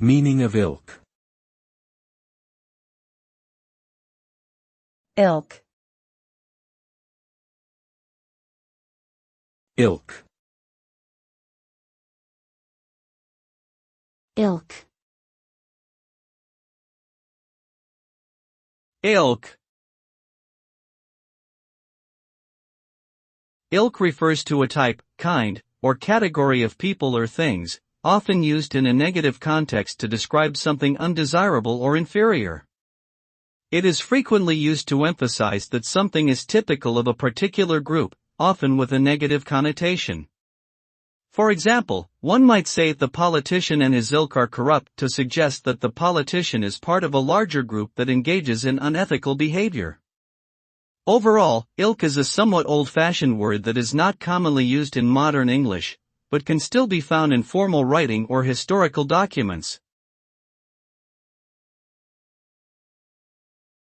Meaning of ilk. Ilk. Ilk. Ilk. Ilk. Ilk refers to a type, kind, or category of people or things, often used in a negative context to describe something undesirable or inferior. It is frequently used to emphasize that something is typical of a particular group, often with a negative connotation. For example, one might say the politician and his ilk are corrupt to suggest that the politician is part of a larger group that engages in unethical behavior. Overall, ilk is a somewhat old-fashioned word that is not commonly used in modern English, but can still be found in formal writing or historical documents.